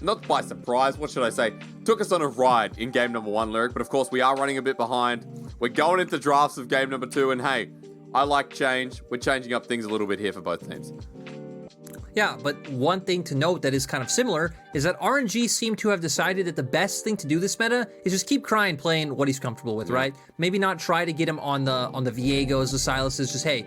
not by surprise, what should I say? Took us on a ride in game number 1, Lyric, but of course we are running a bit behind. We're going into drafts of game number 2, and hey, I like change. We're changing up things a little bit here for both teams. Yeah, but one thing to note that is kind of similar is that RNG seem to have decided that the best thing to do this meta is just keep Cryin playing what he's comfortable with, right? Maybe not try to get him on the Viegos, the Sylases, just hey,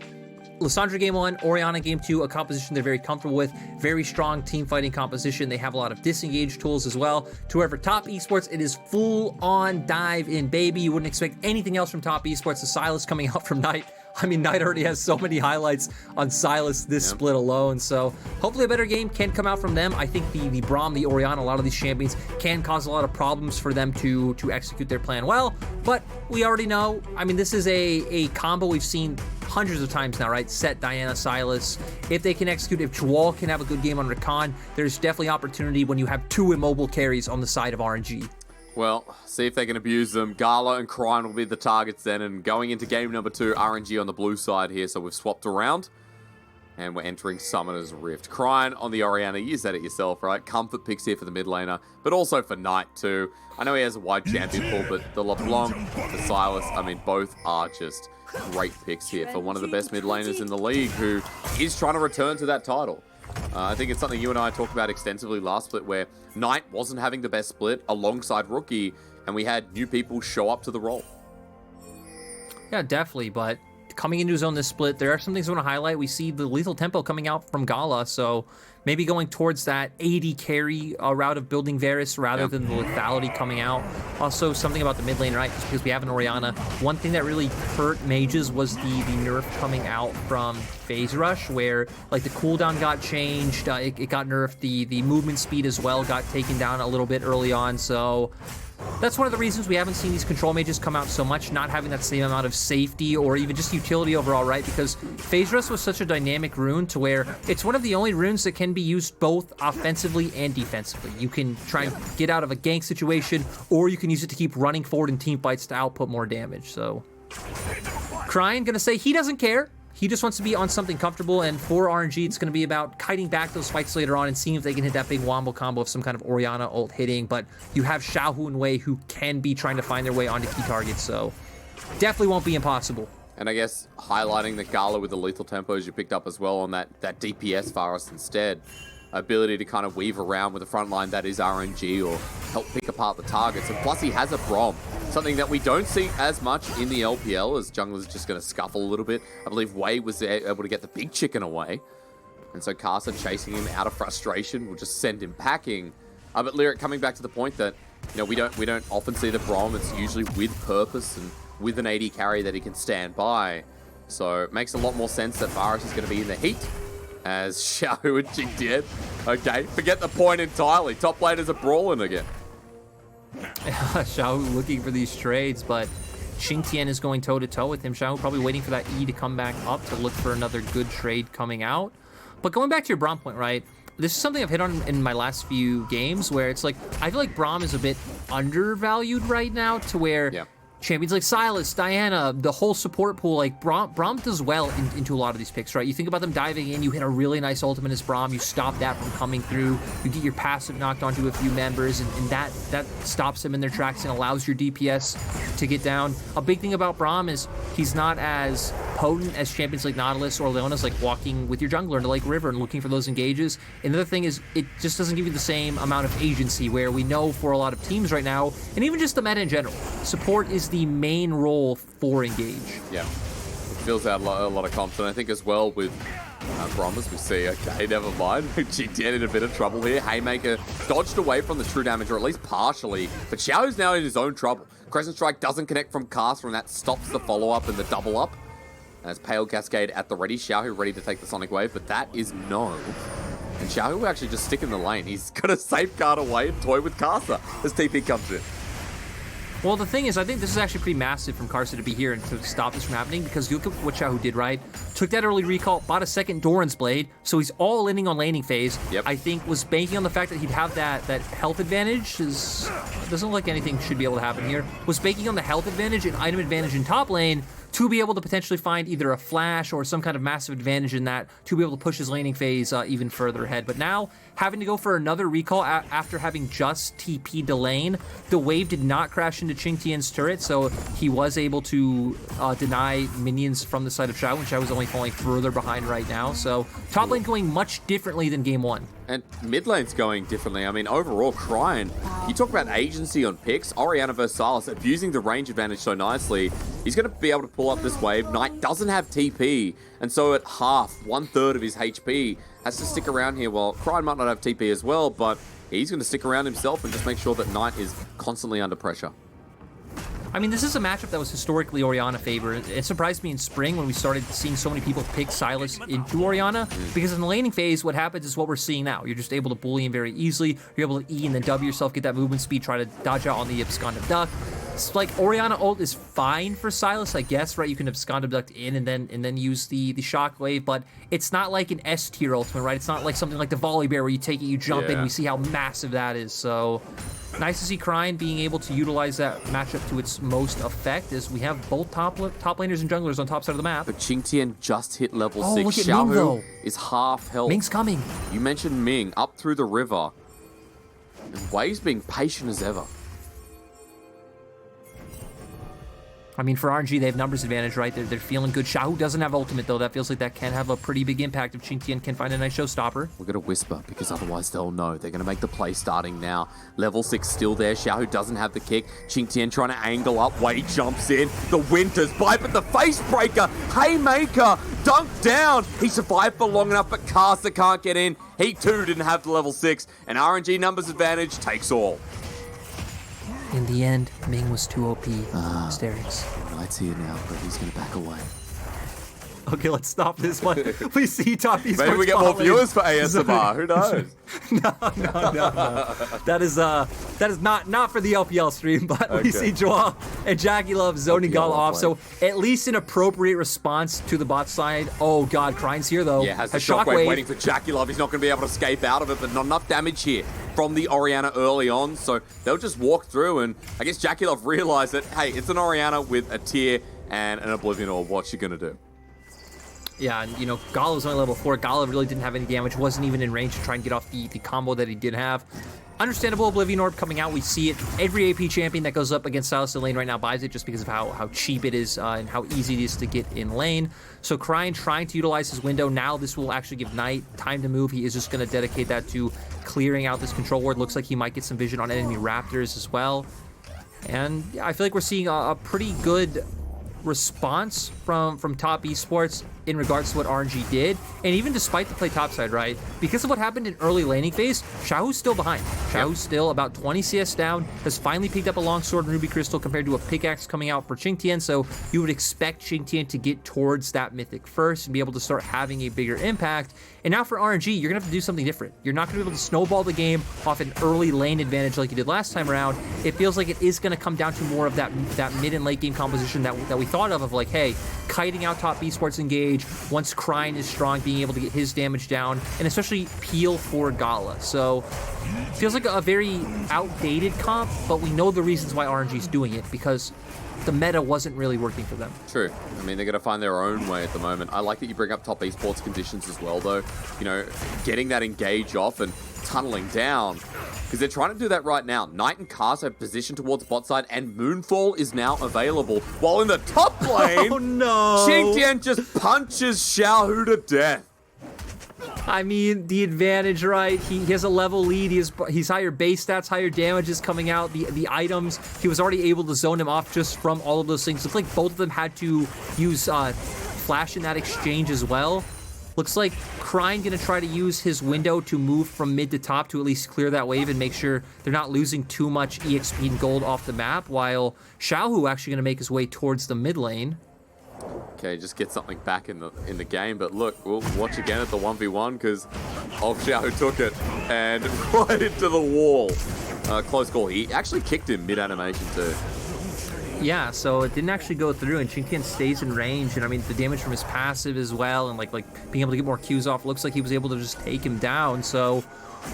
Lissandra game 1, Orianna game 2, a composition they're very comfortable with, very strong team fighting composition. They have a lot of disengage tools as well. To whoever Top Esports, it is full on dive in, baby. You wouldn't expect anything else from Top Esports. The Sylas coming out from Knight. I mean, Knight already has so many highlights on Sylas this split alone, so hopefully a better game can come out from them. I think the Braum, the Orianna, a lot of these champions can cause a lot of problems for them to execute their plan well, but we already know, I mean, this is a combo we've seen hundreds of times now, right? Sett, Diana, Sylas. If they can execute, if Zhuo can have a good game on Rakan, there's definitely opportunity when you have 2 immobile carries on the side of RNG. Well, see if they can abuse them. Gala and Cryin will be the targets then, and going into game number 2, RNG on the blue side here, so we've swapped around. And we're entering Summoner's Rift. Cryin on the Orianna, you said it yourself, right? Comfort picks here for the mid laner, but also for Knight too. I know he has a wide champion pool, but the LeBlanc, the Sylas, I mean, both are just great picks here for one of the best mid laners in the league who is trying to return to that title. I think it's something you and I talked about extensively last split, where Knight wasn't having the best split alongside Rookie, and we had new people show up to the role. Yeah, definitely, but coming into his own this split, there are some things I want to highlight. We see the lethal tempo coming out from Gala, so maybe going towards that AD carry route of building Varus rather than the lethality coming out. Also, something about the mid lane, right? Just because we have an Orianna. One thing that really hurt mages was the nerf coming out from Phase Rush, where like the cooldown got changed, it got nerfed, the movement speed as well got taken down a little bit early on, so that's one of the reasons we haven't seen these control mages come out so much, not having that same amount of safety or even just utility overall, right? Because Phase Rush was such a dynamic rune to where it's one of the only runes that can be used both offensively and defensively. You can try and get out of a gank situation, or you can use it to keep running forward in team fights to output more damage. So Cryin gonna say he doesn't care. He just wants to be on something comfortable, and for RNG, it's going to be about kiting back those spikes later on and seeing if they can hit that big wombo combo of some kind of Orianna ult hitting, but you have Xiaohu and Wei who can be trying to find their way onto key targets, so definitely won't be impossible. And I guess highlighting the Gala with the lethal tempos you picked up as well on that DPS Varus instead. Ability to kind of weave around with the front line that is RNG or help pick apart the targets. And plus he has a Braum, something that we don't see as much in the LPL, as junglers just going to scuffle a little bit. I believe Wei was able to get the big chicken away. And so Karsa chasing him out of frustration will just send him packing. But Lyric, coming back to the point that, you know, we don't often see the Braum. It's usually with purpose and with an AD carry that he can stand by. So it makes a lot more sense that Varus is going to be in the heat as Xiaohu and QingTian. Okay, forget the point entirely. Top laners are brawling again. Xiaohu looking for these trades, but QingTian is going toe-to-toe with him. Xiaohu probably waiting for that E to come back up to look for another good trade coming out. But going back to your Braum point, right? This is something I've hit on in my last few games where it's like, I feel like Braum is a bit undervalued right now to where champions like Sylas, Diana, the whole support pool, like Braum does well into a lot of these picks, right? You think about them diving in, you hit a really nice ultimate as Braum, you stop that from coming through, you get your passive knocked onto a few members, and that stops them in their tracks and allows your DPS to get down. A big thing about Braum is he's not as potent as champions like Nautilus or Leona's, like walking with your jungler into Lake River and looking for those engages. Another thing is it just doesn't give you the same amount of agency, where we know for a lot of teams right now, and even just the meta in general, support is the main role for engage. Yeah, it feels out a lot of comps, and I think as well with Braum, as we see, okay, never mind. QingTian in a bit of trouble here. Haymaker dodged away from the true damage, or at least partially, but Xiaohu's now in his own trouble. Crescent Strike doesn't connect from Karsa, and that stops the follow-up and the double-up. As Pale Cascade at the ready, Xiaohu ready to take the Sonic Wave, but that is no. And Xiaohu will actually just stick in the lane. He's going to safeguard away and toy with Karsa as TP comes in. Well, the thing is, I think this is actually pretty massive from Karsa to be here and to stop this from happening, because you look at what Xiaohu did, right? Took that early recall, bought a second Doran's Blade, so he's all inning on laning phase. I think was banking on the fact that he'd have that health advantage. Doesn't look like anything should be able to happen here. Was banking on the health advantage and item advantage in top lane to be able to potentially find either a flash or some kind of massive advantage in that to be able to push his laning phase even further ahead. But now having to go for another recall after having just TP'd the lane. The wave did not crash into QingTian's turret, so he was able to deny minions from the side of Xiaohu, and Xiaohu's only falling further behind right now. So top lane going much differently than game one. And mid lane's going differently. I mean, overall, Cryin, you talk about agency on picks. Orianna versus Sylas, abusing the range advantage so nicely. He's going to be able to pull up this wave. Knight doesn't have TP, and so at half, 1/3 of his HP, has to stick around here. Well, Cryin might not have TP as well, but he's going to stick around himself and just make sure that Knight is constantly under pressure. I mean, this is a matchup that was historically Orianna favored. It surprised me in spring when we started seeing so many people pick Sylas into Orianna, because in the laning phase, what happens is what we're seeing now. You're just able to bully him very easily. You're able to E and then W yourself, get that movement speed, try to dodge out on the abscond abduct. It's like Orianna ult is fine for Sylas, I guess, right? You can abscond abduct in and then use the shockwave, but it's not like an S tier ultimate, right? It's not like something like the Volibear where you take it, you jump in, we see how massive that is. So nice to see Cryin being able to utilize that matchup to its most effect, as we have both top laners and junglers on top side of the map. But QingTian just hit level 6. Look at Ming, though. Xiaohu is half health. Ming's coming. You mentioned Ming up through the river. And Wave's being patient as ever. I mean, for RNG, they have numbers advantage, right? They're feeling good. Xiaohu doesn't have ultimate, though. That feels like that can have a pretty big impact if QingTian can find a nice showstopper. We're going to whisper, because otherwise they'll know. They're going to make the play starting now. Level 6 still there. Xiaohu doesn't have the kick. QingTian trying to angle up. Wade jumps in. The Winter's bite, but the face breaker. Haymaker. Dunk down. He survived for long enough, but Karsa can't get in. He too didn't have the level 6. And RNG numbers advantage takes all. In the end, Ming was too OP. Hysterics. Knight's here now, but he's going to back away. Okay, let's stop this one. Please see top esports. Maybe we get more viewers for ASMR. Who knows? No. That is not for the LPL stream, but we see Zhuo and JackeyLove zoning Gala off. So at least an appropriate response to the bot side. Oh god, Cryin's here though. Yeah, has the shockwave waiting for JackeyLove. He's not going to be able to escape out of it, but not enough damage here from the Orianna early on. So they'll just walk through, and I guess JackeyLove realized that, hey, it's an Orianna with a tier and an Oblivion Orb. What's she going to do? Yeah, and you know, Gala was only level 4. Gala really didn't have any damage, wasn't even in range to try and get off the combo that he did have. Understandable Oblivion Orb coming out. We see it. Every AP champion that goes up against Sylas in lane right now buys it just because of how cheap it is and how easy it is to get in lane. So Cryin trying to utilize his window. Now this will actually give Knight time to move. He is just going to dedicate that to clearing out this control ward. Looks like he might get some vision on enemy Raptors as well. And yeah, I feel like we're seeing a pretty good response from top esports in regards to what RNG did. And even despite the play topside, right, because of what happened in early laning phase, Xiaohu's still behind. Xiaohu's still about 20 CS down, has finally picked up a longsword and ruby crystal compared to a pickaxe coming out for QingTian, so you would expect QingTian to get towards that mythic first and be able to start having a bigger impact. And now for RNG, you're gonna have to do something different. You're not gonna be able to snowball the game off an early lane advantage like you did last time around. It feels like it is gonna come down to more of that mid and late game composition that we thought of like, hey, kiting out top esports engage, once Cryin is strong, being able to get his damage down, and especially peel for Gala. So feels like a very outdated comp, but we know the reasons why RNG's doing it, because the meta wasn't really working for them. True. I mean, they're going to find their own way at the moment. I like that you bring up top esports conditions as well, though. You know, getting that engage off and tunneling down, because they're trying to do that right now. Knight and Karsa have positioned towards bot side, and Moonfall is now available. While in the top lane, oh no! QingTian just punches Xiaohu to death. I mean, the advantage, right? He has a level lead. He's higher base stats, higher damage is coming out. The items, he was already able to zone him off just from all of those things. Looks like both of them had to use flash in that exchange as well. Looks like Cryin gonna try to use his window to move from mid to top to at least clear that wave and make sure they're not losing too much EXP and gold off the map, while Xiaohu actually gonna make his way towards the mid lane. Okay, just get something back in the game, but look, we'll watch again at the 1v1 because Xiaohu took it and right into the wall. Close call. He actually kicked him mid-animation too. Yeah, so it didn't actually go through, and QingTian stays in range, and I mean, the damage from his passive as well, and like being able to get more Qs off, looks like he was able to just take him down, so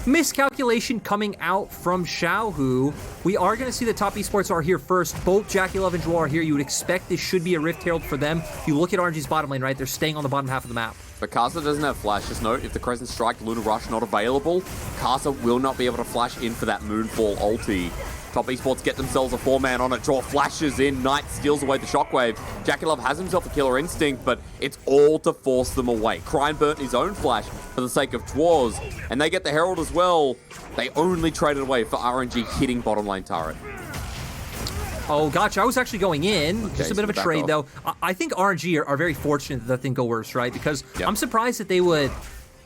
miscalculation coming out from Xiaohu. We are going to see the top esports are here first. Both JackeyLove and Zhuo are here. You would expect this should be a Rift Herald for them. If you look at RNG's bottom lane, right, they're staying on the bottom half of the map. But Karsa doesn't have flash. Just note, if the Crescent Strike, Lunar Rush not available, Karsa will not be able to flash in for that Moonfall ulti. Top Esports get themselves a 4-man on it, draw flashes in, Knight steals away the Shockwave. JackeyLove has himself a Killer Instinct, but it's all to force them away. Cryin burnt his own flash for the sake of Dwarves, and they get the Herald as well. They only traded away for RNG hitting bottom lane turret. Oh, gotcha. I was actually going in. Okay, just a bit of a trade, though. I think RNG are very fortunate that thing go worse, right? Because I'm surprised that they would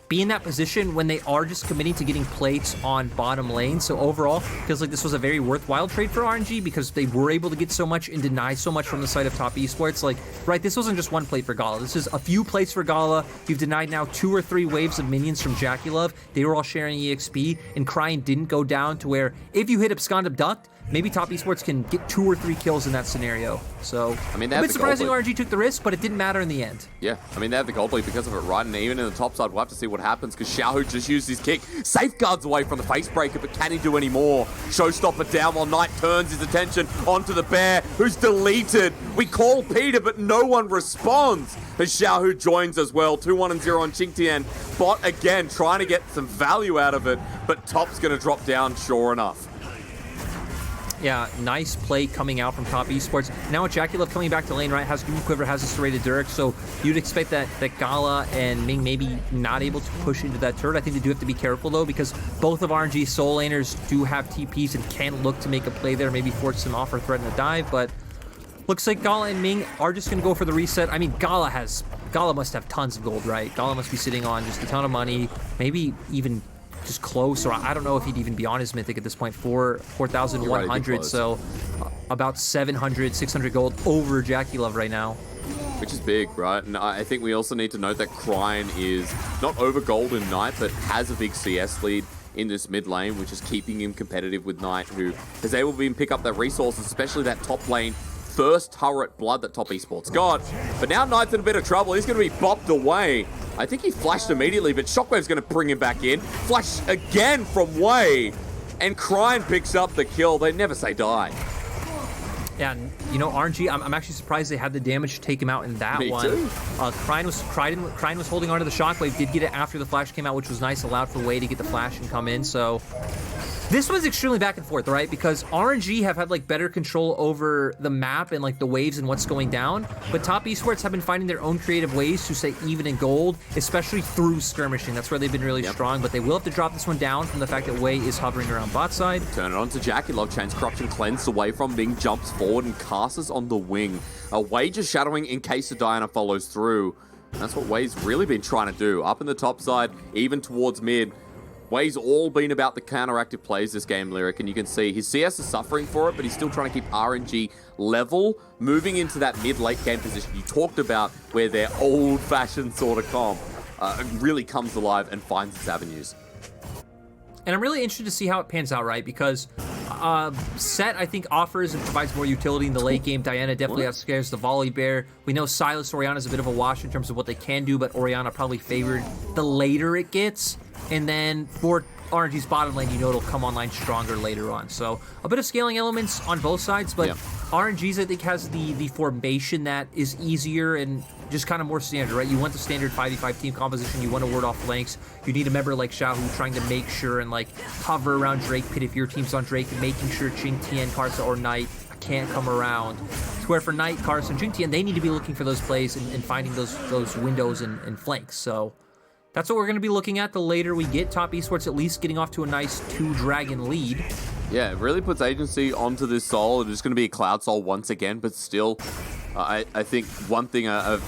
be in that position when they are just committing to getting plates on bottom lane. So overall, feels like this was a very worthwhile trade for RNG because they were able to get so much and deny so much from the side of Top Esports. Like, right, this wasn't just one plate for Gala. This is a few plates for Gala. You've denied now 2 or 3 waves of minions from JackeyLove. They were all sharing EXP, and Cryin didn't go down to where if you hit Abscond Abduct, maybe Top Esports can get 2 or 3 kills in that scenario. So, I mean, a bit surprising RNG took the risk, but it didn't matter in the end. Yeah, I mean, they have the gold lead because of it, right? And even in the top side, we'll have to see what happens because Xiaohu just used his kick. Safeguards away from the face breaker, but can he do any more? Showstopper down while Knight turns his attention onto the bear, who's deleted. We call Peter, but no one responds as Xiaohu joins as well. 2-1 and 0 on QingTian. Bot again trying to get some value out of it, but Top's going to drop down sure enough. Yeah, nice play coming out from Top Esports. Now with JackeyLove coming back to lane, right, has Green Quiver, has a serrated Dirk, so you'd expect that Gala and Ming maybe not able to push into that turret. I think they do have to be careful, though, because both of RNG's soul laners do have TPs and can look to make a play there, maybe force them off or threaten a dive, but looks like Gala and Ming are just going to go for the reset. I mean, Gala must have tons of gold, right? Gala must be sitting on just a ton of money, maybe even just close, or I don't know if he'd even be on his mythic at this point. 4,100, so about 700, 600 gold over JackeyLove right now. Which is big, right? And I think we also need to note that Cryin is not over gold in Knight, but has a big CS lead in this mid lane, which is keeping him competitive with Knight, who is able to pick up that resources, especially that top lane first turret blood that Top Esports got. But now Knight's in a bit of trouble. He's going to be bopped away. I think he flashed immediately, but Shockwave's going to bring him back in. Flash again from Wei, and Cryin picks up the kill. They never say die. Yeah, and, you know, RNG, I'm actually surprised they had the damage to take him out in that Me one. too. Cryin was holding on to the Shockwave, did get it after the flash came out, which was nice, allowed for Wei to get the flash and come in, so this one's extremely back and forth, right? Because RNG have had like better control over the map and like the waves and what's going down, but Top Esports have been finding their own creative ways to stay even in gold, especially through skirmishing. That's where they've been really strong, but they will have to drop this one down from the fact that Wei is hovering around bot side. Turn it on to JackeyLove. Chains corruption cleansed away from Ming, jumps forward and casts on the wing. Wei just shadowing in case Diana follows through. And that's what Wei's really been trying to do. Up in the top side, even towards mid. Wei's all been about the counteractive plays this game, Lyric, and you can see his CS is suffering for it, but he's still trying to keep RNG level, moving into that mid-late game position you talked about, where their old-fashioned sort of comp really comes alive and finds its avenues. And I'm really interested to see how it pans out, right? Because Sett, I think, offers and provides more utility in the late game. Diana definitely outscares the Volibear. We know Sylas, Orianna is a bit of a wash in terms of what they can do, but Orianna probably favored the later it gets. And then for RNG's bottom lane, you know it'll come online stronger later on. So a bit of scaling elements on both sides, but RNG's, I think, has the formation that is easier and just kind of more standard, right? You want the standard 5v5 team composition. You want to ward off flanks. You need a member like Xiaohu trying to make sure and like hover around Drake Pit if your team's on Drake, and making sure QingTian, Karsa, or Knight can't come around. To where for Knight, Karsa, and QingTian, they need to be looking for those plays and finding those windows and flanks. So that's what we're going to be looking at the later we get. Top Esports at least getting off to a nice 2-dragon lead. Yeah, it really puts agency onto this soul. It is going to be a Cloud Soul once again, but still, I think one thing I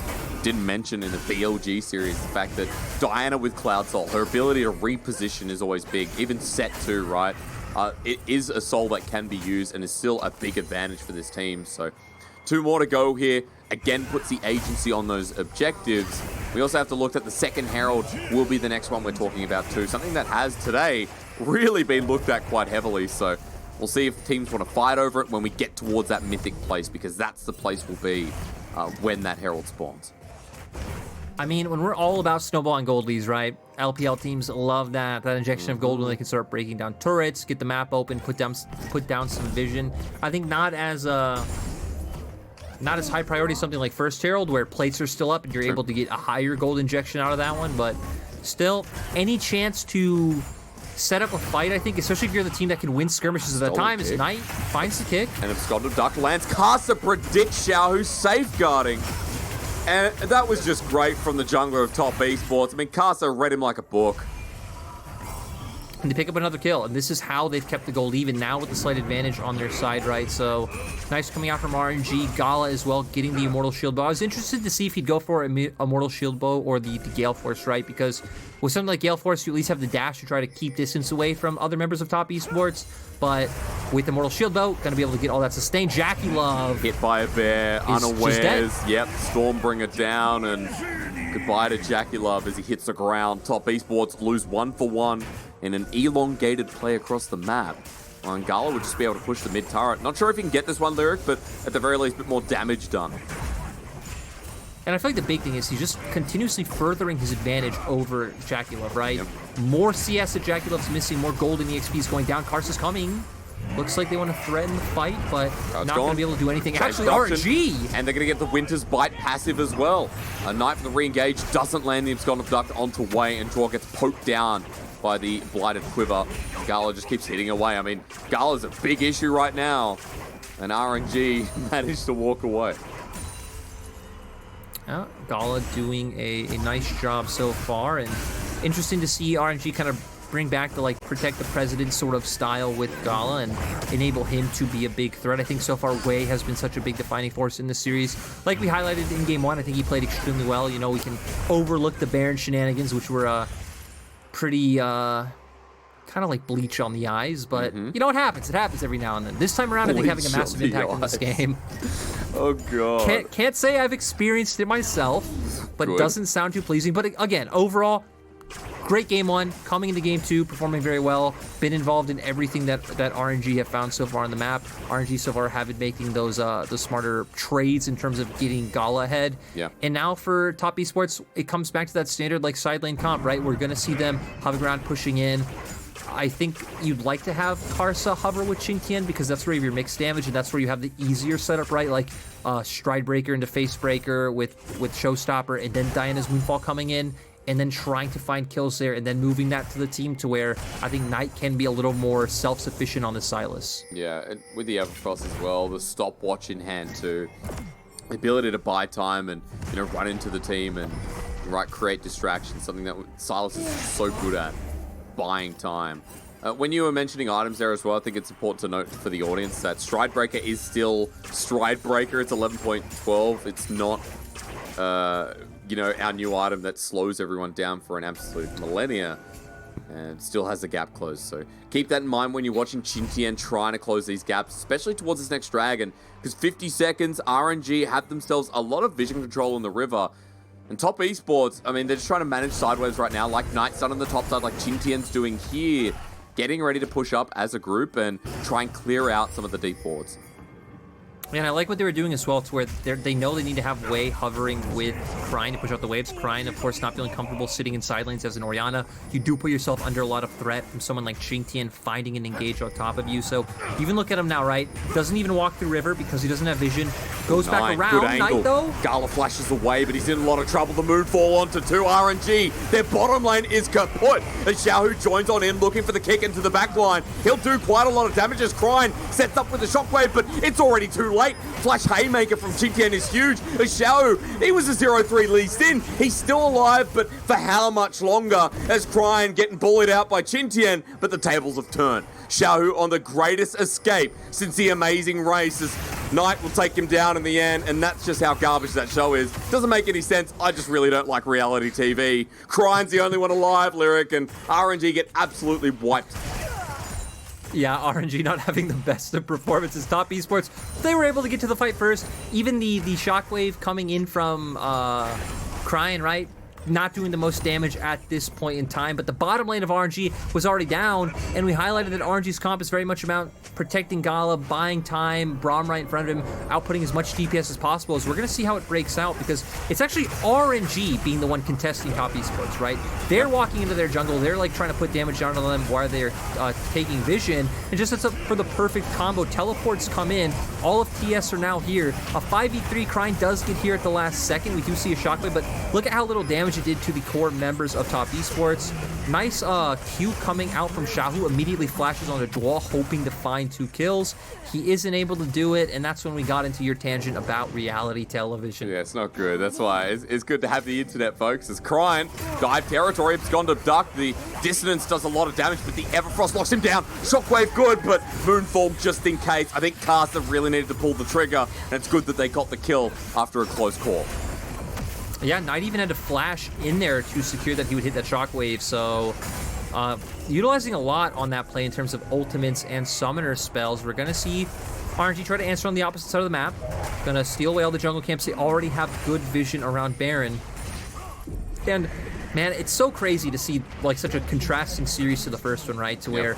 didn't mention in the BLG series, the fact that Diana with Cloud Soul, her ability to reposition is always big. Even Sett too, right? It is a soul that can be used and is still a big advantage for this team. So 2 more to go here. Again, puts the agency on those objectives. We also have to look at the second Herald will be the next one we're talking about too. Something that has today really been looked at quite heavily. So we'll see if teams want to fight over it when we get towards that mythic place, because that's the place we'll be when that Herald spawns. I mean, when we're all about snowballing gold leads, right? LPL teams love that injection of gold when they can start breaking down turrets, get the map open, put down some vision. I think not as not as high priority as something like First Herald, where plates are still up and you're able to get a higher gold injection out of that one. But still, any chance to set up a fight, I think, especially if you're the team that can win skirmishes at that time, is Knight finds the kick. And if Scott Duck lands, Karsa predicts Xiaohu safeguarding. And that was just great from the jungler of top esports. I mean, Karsa read him like a book. And they pick up another kill, and this is how they've kept the gold even now with the slight advantage on their side, right? So nice coming out from RNG. Gala as well, getting the Immortal Shield Bow. I was interested to see if he'd go for Immortal Shield Bow or the Gale Force, right? Because with something like Gale Force, you at least have the dash to try to keep distance away from other members of top esports. But with Immortal Shield Bow, gonna be able to get all that sustained. JackeyLove hit by a bear, unawares. Yep, Stormbringer down, and goodbye to JackeyLove as he hits the ground. Top esports lose 1 for 1 in an elongated play across the map. And Gala would just be able to push the mid turret. Not sure if he can get this one, Lyric, but at the very least, a bit more damage done. And I feel like the big thing is he's just continuously furthering his advantage over JackeyLove, right? Yep. More CS that JackeyLove's missing, more gold in the XP is going down. Karsa's coming. Looks like they want to threaten the fight, but not going to be able to do anything. Actually, RNG! And they're going to get the Winter's Bite passive as well. A Knight for the re-engage doesn't land the Abscond Abduct onto Wei, and Zhuo gets poked down by the Blighted Quiver. Gala just keeps hitting away. I mean, Gala's a big issue right now, and RNG managed to walk away. Gala doing a nice job so far, and interesting to see RNG kind of bring back the like protect the president sort of style with Gala and enable him to be a big threat. I think so far Wei has been such a big defining force in this series. Like we highlighted in game 1, I think he played extremely well. You know, we can overlook the Baron shenanigans, which were pretty kind of like bleach on the eyes, but you know what happens? It happens every now and then. This time around, I think having a massive impact in this game. Oh god. Can't say I've experienced it myself, but it doesn't sound too pleasing. But again, overall, great game 1, coming into game 2, performing very well, been involved in everything that RNG have found so far on the map. RNG so far have been making those the smarter trades in terms of getting Gala ahead. Yeah. And now for top esports, it comes back to that standard like side lane comp, right? We're gonna see them hovering around, pushing in. I think you'd like to have Karsa hover with QingTian because that's where you have your mixed damage and that's where you have the easier setup, right? Like Stride Breaker into Face Breaker with Showstopper, and then Diana's Moonfall coming in, and then trying to find kills there, and then moving that to the team to where I think Knight can be a little more self-sufficient on the Sylas. Yeah, and with the Everfrost as well, the stopwatch in hand too. The ability to buy time and, you know, run into the team and create distractions, something that Sylas is so good at. Buying time. When you were mentioning items there as well, I think it's important to note for the audience that Stride Breaker is still Stride Breaker. It's 11.12. It's not, you know, our new item that slows everyone down for an absolute millennia and still has the gap closed. So keep that in mind when you're watching QingTian trying to close these gaps, especially towards this next dragon, because 50 seconds, RNG have themselves a lot of vision control in the river. And top esports, I mean, they're just trying to manage sideways right now, like Knight's done on the top side, like QingTian's doing here, getting ready to push up as a group and try and clear out some of the deep wards. And I like what they were doing as well, to where they know they need to have Wei hovering with Cryin to push out the waves. Cryin, of course, not feeling comfortable sitting in side lanes as an Orianna. You do put yourself under a lot of threat from someone like QingTian finding an engage on top of you. So even look at him now, right? Doesn't even walk through river because he doesn't have vision. Goes back around. Knight, though. Gala flashes away, but he's in a lot of trouble. The Moonfall onto 2 RNG. Their bottom lane is kaput. And Xiaohu joins on in, looking for the kick into the back line. He'll do quite a lot of damage as Cryin sets up with the shockwave, but it's already too late. Flash Haymaker from QingTian is huge. Xiaohu, he was a 0-3 least in. He's still alive, but for how much longer? As Cryin getting bullied out by QingTian, but the tables have turned. Xiaohu on the greatest escape since the amazing race, as Knight will take him down in the end, and that's just how garbage that show is. Doesn't make any sense. I just really don't like reality TV. Cryine's the only one alive, Lyric, and RNG get absolutely wiped. Yeah, RNG not having the best of performances. Top esports, they were able to get to the fight first. Even the shockwave coming in from Cryin, right? not doing the most damage at this point in time, but the bottom lane of RNG was already down, and we highlighted that RNG's comp is very much about protecting Gala, buying time, Braum right in front of him, outputting as much DPS as possible. As we're going to see how it breaks out, because it's actually RNG being the one contesting top esports, right? They're walking into their jungle, they're like trying to put damage down on them while they're taking vision, and just sets up for the perfect combo. Teleports come in, all of TS are now here. A 5v3 Cryin does get here at the last second. We do see a shockwave, but look at how little damage it did to the core members of top esports. Nice Q coming out from Xiaohu, immediately flashes onto Zhuo, hoping to find 2 kills. He isn't able to do it, and that's when we got into your tangent about reality television. Yeah, it's not good. That's why it's good to have the internet, folks. As Cryin dive territory, it's gone to duck. The dissonance does a lot of damage, but the Everfrost locks him down. Shockwave good, but Moonfall just in case. I think Karsa really needed to pull the trigger, and it's good that they got the kill after a close call. Yeah, Knight even had to flash in there to secure that he would hit that shockwave, so utilizing a lot on that play in terms of ultimates and summoner spells. We're going to see RNG try to answer on the opposite side of the map. Going to steal away all the jungle camps. They already have good vision around Baron. And man, it's so crazy to see like such a contrasting series to the first one, right? To where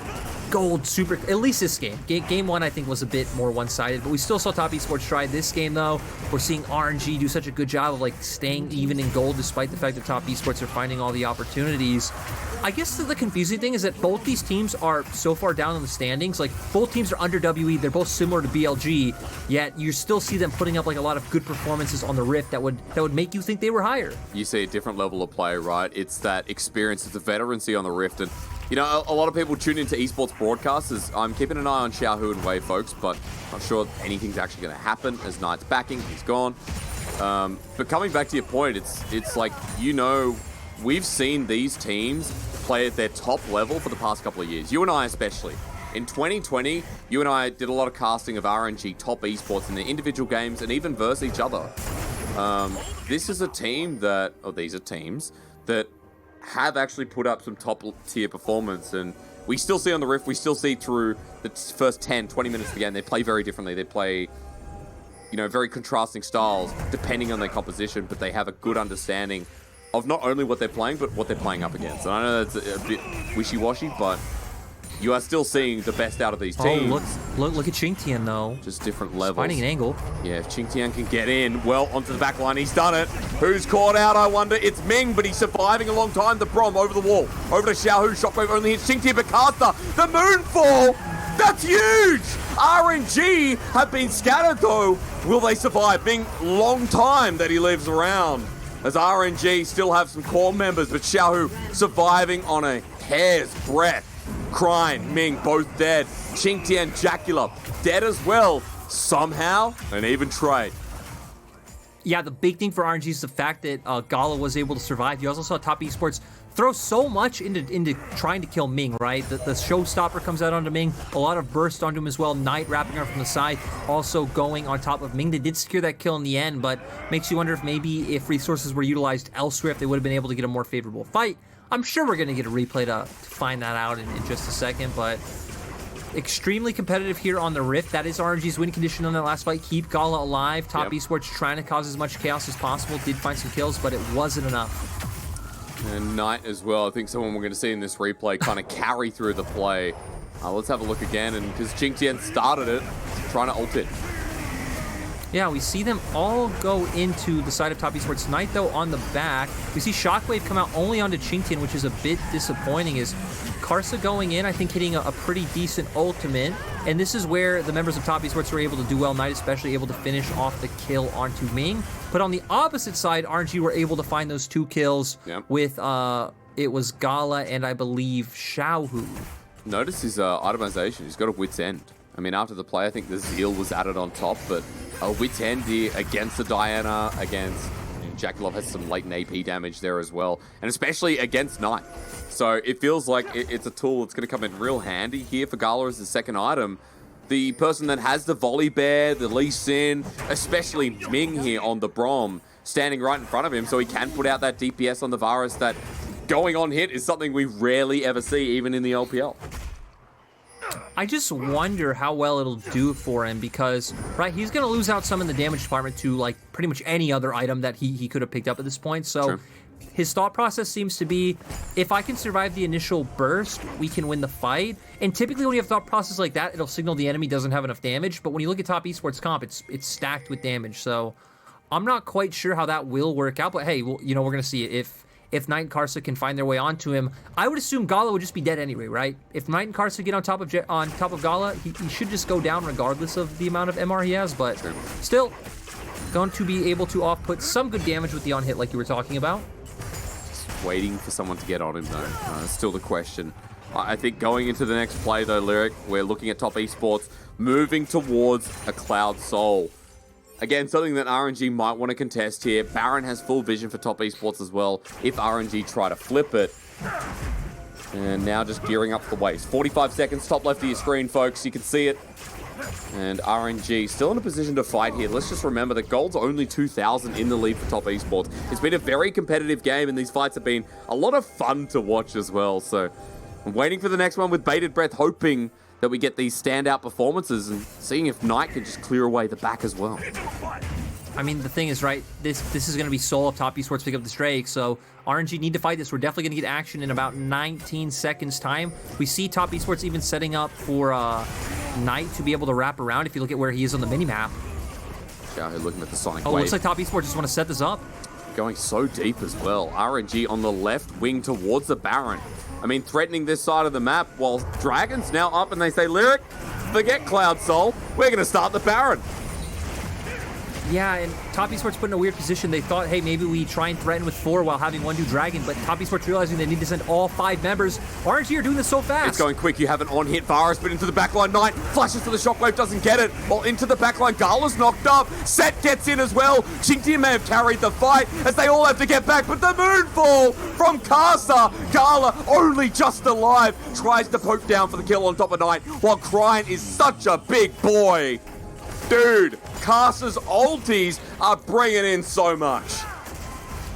gold super, at least this game. Game 1 I think was a bit more one-sided, but we still saw top esports try. This game though, we're seeing RNG do such a good job of like staying even in gold despite the fact that top esports are finding all the opportunities. I guess the confusing thing is that both these teams are so far down in the standings. Like both teams are under WE, they're both similar to BLG, yet you still see them putting up like a lot of good performances on the Rift that would make you think they were higher. You see a different level of play, right? It's that experience, it's the veterancy on the Rift, and you know, a lot of people tune into esports broadcasts. I'm keeping an eye on Xiaohu and Wave, folks, but not sure anything's actually going to happen as Knight's backing. He's gone. But coming back to your point, it's like, you know, we've seen these teams play at their top level for the past couple of years. You and I especially. In 2020, you and I did a lot of casting of RNG top esports in their individual games and even versus each other. This is a team that, or these are teams that have actually put up some top tier performance, and we still see on the Rift, we still see through the first 10, 20 minutes of the game, they play very differently. They play, you know, very contrasting styles depending on their composition, but they have a good understanding of not only what they're playing, but what they're playing up against. And I know that's a bit wishy-washy, but you are still seeing the best out of these teams. Oh, look at QingTian, though. Just different levels. Finding an angle. Yeah, if QingTian can get in, well, onto the back line, he's done it. Who's caught out, I wonder? It's Ming, but he's surviving a long time. The Braum over the wall. Over to Xiaohu. Shockwave only hits QingTian, but Karsa. The Moonfall! That's huge! RNG have been scattered, though. Will they survive? Ming, long time that he lives around. As RNG still have some core members, but Xiaohu surviving on a hair's breadth. Cryin, Ming, both dead. QingTian, JackeyLove, dead as well. Somehow, an even trade. Yeah, the big thing for RNG is the fact that Gala was able to survive. You also saw top esports throw so much into trying to kill Ming, right? The showstopper comes out onto Ming, a lot of burst onto him as well. Knight wrapping her from the side, also going on top of Ming. They did secure that kill in the end, but makes you wonder if maybe if resources were utilized elsewhere, if they would have been able to get a more favorable fight. I'm sure we're going to get a replay to find that out in just a second, but extremely competitive here on the Rift. That is RNG's win condition on that last fight. Keep Gala alive. Top esports trying to cause as much chaos as possible. Did find some kills, but it wasn't enough. And Knight as well. I think someone we're going to see in this replay kind of carry through the play. Let's have a look again, and because QingTian started it, trying to ult it. Yeah, we see them all go into the side of top esports. Knight, though, on the back. We see Shockwave come out only onto QingTian, which is a bit disappointing. Is Karsa going in, I think, hitting a pretty decent ultimate. And this is where the members of top esports were able to do well. Knight especially able to finish off the kill onto Ming. But on the opposite side, RNG were able to find those 2 kills with, it was Gala and I believe Xiaohu. Notice his itemization. He's got a wit's end. I mean, after the play, I think the Zeal was added on top, but a wit's end here against the Diana, against JackeyLove has some latent AP damage there as well, and especially against Knight. So it feels like it's a tool that's going to come in real handy here for Gala as the second item. The person that has the Volibear, the Lee Sin, especially Ming here on the Braum, standing right in front of him so he can put out that DPS on the Varus that going on hit is something we rarely ever see, even in the LPL. I just wonder how well it'll do for him because, right, he's going to lose out some in the damage department to, like, pretty much any other item that he could have picked up at this point. So his thought process seems to be, if I can survive the initial burst, we can win the fight. And typically when you have thought process like that, it'll signal the enemy doesn't have enough damage. But when you look at top esports comp, it's stacked with damage. So I'm not quite sure how that will work out. But hey, well, you know, we're going to see it. If Knight and Karsa can find their way onto him, I would assume Gala would just be dead anyway, right? If Knight and Karsa get on top of Gala, he should just go down regardless of the amount of MR he has. But still, going to be able to off-put some good damage with the on-hit like you were talking about. Just waiting for someone to get on him, though. Still the question. I think going into the next play, though, Lyric, we're looking at top esports moving towards a Cloud Soul. Again, something that RNG might want to contest here. Baron has full vision for top esports as well, if RNG try to flip it. And now just gearing up for the waste. 45 seconds, top left of your screen, folks. You can see it. And RNG still in a position to fight here. Let's just remember that gold's only 2,000 in the lead for top esports. It's been a very competitive game, and these fights have been a lot of fun to watch as well. So I'm waiting for the next one with bated breath, hoping that we get these standout performances and seeing if Knight can just clear away the back as well. I mean, the thing is, right, this is going to be solo if top esports pick up the Drake, so RNG need to fight this. We're definitely going to get action in about 19 seconds time. We see top esports even setting up for Knight to be able to wrap around if you look at where he is on the minimap. Xiaohu looking at the Sonic Wave. Looks like top esports just want to set this up. Going so deep as well. RNG on the left wing towards the Baron. I mean, threatening this side of the map, while Dragon's now up and they say, Lyric, forget Cloud Soul, we're going to start the Baron. Yeah, and top esports put in a weird position. They thought, hey, maybe we try and threaten with 4 while having 1 do Dragon, but top esports realizing they need to send all 5 members. RNG are doing this so fast. It's going quick. You have an on-hit Varus, but into the backline. Knight flashes to the shockwave, doesn't get it. While into the backline, Gala's knocked up. Sett gets in as well. QingTian may have carried the fight as they all have to get back, but the moonfall from Karsa. Gala, only just alive, tries to poke down for the kill on top of Knight, while Cryin is such a big boy. Dude, Karsa's ultis are bringing in so much.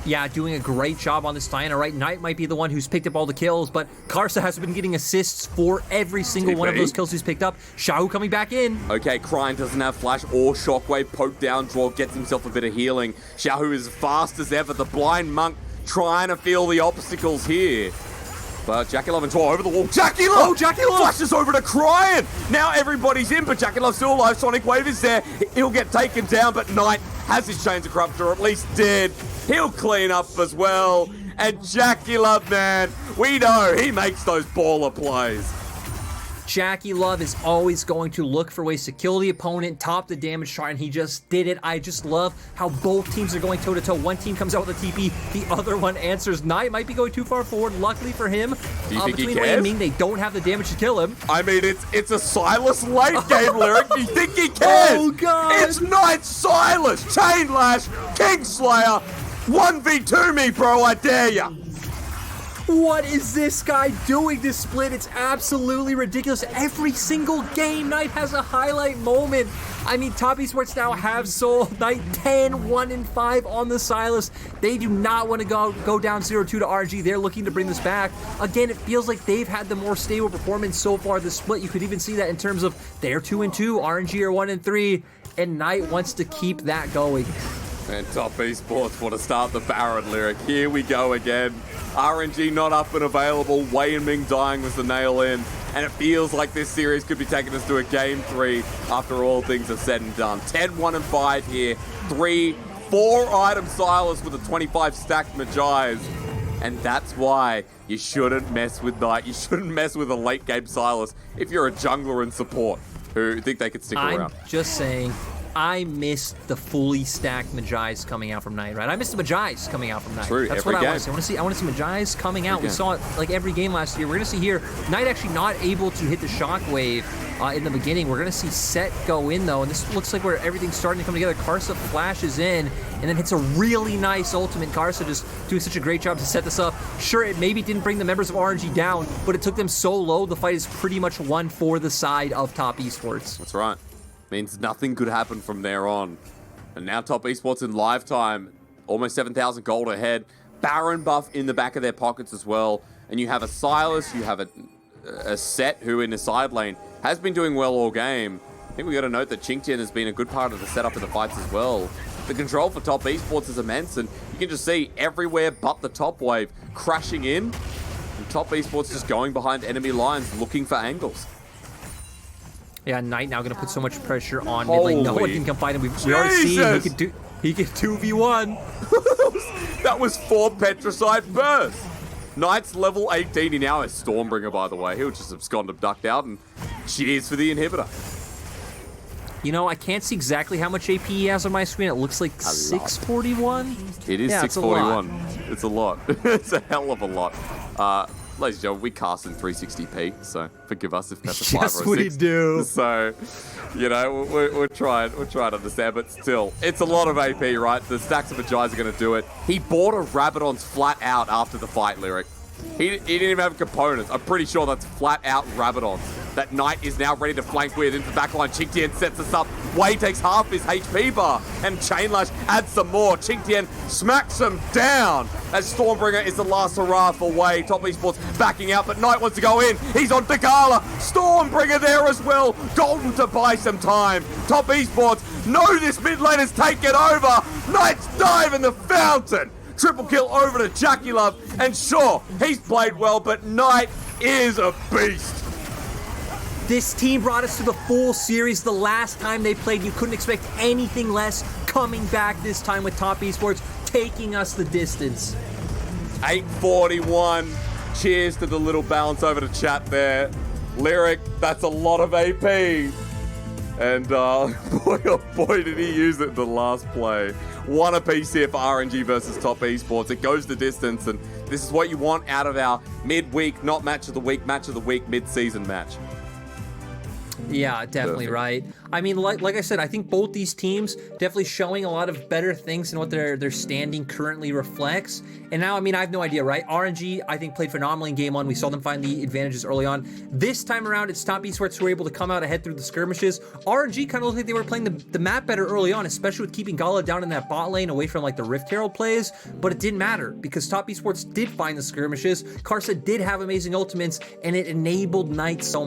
Yeah, doing a great job on this Diana, right? Knight might be the one who's picked up all the kills, but Karsa has been getting assists for every single one of those kills he's picked up. Xiaohu coming back in. Okay, Cryin doesn't have flash or shockwave. Poke down, Zhuo gets himself a bit of healing. Xiaohu is fast as ever. The blind monk trying to feel the obstacles here. But JackeyLove and Zhuo over the wall. JackeyLove! Oh, JackeyLove! Flashes over to Cryin! Now everybody's in, but JackeyLove still alive. Sonic Wave is there. He'll get taken down, but Knight has his Chains of Corruption, or at least did. He'll clean up as well. And JackeyLove, man, we know he makes those baller plays. JackeyLove is always going to look for ways to kill the opponent, top the damage chart, and he just did it. I just love how both teams are going toe-to-toe. One team comes out with a TP, the other one answers. Knight might be going too far forward, luckily for him. Do you think between he Ray cares? and Ming, they don't have the damage to kill him. I mean, it's a Sylas late game, Lyric. Do you think he cares? Oh, God. It's Knight Sylas, Chain Lash, Kingslayer. 1v2 me, bro, I dare ya. What is this guy doing this split? It's absolutely ridiculous. Every single game, Knight has a highlight moment. I mean, top esports now have sold Knight 10-1-5 on the Sylas. They do not want to go down 0-2 to RNG. They're looking to bring this back. Again, it feels like they've had the more stable performance so far this split. You could even see that in terms of they're 2-2, RNG are 1-3, and Knight wants to keep that going. And top esports want to start the Baron, Lyric. Here we go again. RNG not up and available. Wei and Ming dying was the nail in. And it feels like this series could be taking us to a game 3 after all things are said and done. 10-1-5 here. 4 item Sylas with a 25 stacked Magi's. And that's why you shouldn't mess with Knight. You shouldn't mess with a late game Sylas if you're a jungler and support who think they could stick around. I'm just saying, I missed the fully stacked Magi's coming out from Knight, right? I missed the Magi's coming out from Knight. True, that's every what game. I want to see. I want to see Magi's coming out. Every We saw it like every game last year. We're going to see here, Knight actually not able to hit the shockwave in the beginning. We're going to see Sett go in, though, and this looks like where everything's starting to come together. Karsa flashes in, and then hits a really nice ultimate. Karsa just doing such a great job to set this up. Sure, it maybe didn't bring the members of RNG down, but it took them so low, the fight is pretty much won for the side of top esports. That's right. Means nothing could happen from there on. And now top esports in live time, almost 7,000 gold ahead. Baron buff in the back of their pockets as well. And you have a Sylas, you have a Sett who in the side lane has been doing well all game. I think we got to note that QingTian has been a good part of the setup of the fights as well. the control for top esports is immense, and you can just see everywhere but the top wave crashing in, and top esports just going behind enemy lines looking for angles. Yeah, Knight now going to put so much pressure on mid lane. No one can come fight him. We've already seen he can 2v1. That was 4 Petricide bursts. Knight's level 18. He now has Stormbringer, by the way. He'll just abscond, ducked out, and cheers for the inhibitor. You know, I can't see exactly how much AP he has on my screen. It looks like 641. It is 641. It's a lot. It's a hell of a lot. Ladies and gentlemen, we cast in 360p, so forgive us if that's a 5 yes, or a 6. we do. So, you know, we're trying to understand, but still, it's a lot of AP, right? The stacks of Agi's are going to do it. He bought a Rabadon's flat out after the fight, Lyric. He didn't even have components. I'm pretty sure that's flat out Rabadon's. That Knight is now ready to flank with into the backline. QingTian sets us up. Wei takes half his HP bar, and Chainlash adds some more. QingTian smacks him down as Stormbringer is the last hurrah for Wei. Top esports backing out, but Knight wants to go in. He's on to Gala. Stormbringer there as well. Golden to buy some time. Top esports know this mid lane is taken over. Knight's dive in the fountain. Triple kill over to JackeyLove, and sure, he's played well, but Knight is a beast. This team brought us to the full series the last time they played. You couldn't expect anything less. Coming back this time with top esports, taking us the distance. 841. Cheers to the little balance over to chat there. Lyric, that's a lot of AP. And boy, oh boy, did he use it in the last play. 1 apiece here for RNG versus top esports. It goes the distance, and this is what you want out of our midweek, not match of the week, mid-season match. Yeah, definitely right. I mean, like I said, I think both these teams definitely showing a lot of better things than what their standing currently reflects. And now, I mean, I have no idea, right? RNG, I think, played phenomenally in game 1. We saw them find the advantages early on. This time around, it's top esports who were able to come out ahead through the skirmishes. RNG kind of looked like they were playing the map better early on, especially with keeping Gala down in that bot lane away from like the Rift Herald plays. But it didn't matter because top esports did find the skirmishes. Karsa did have amazing ultimates, and it enabled Knight so much.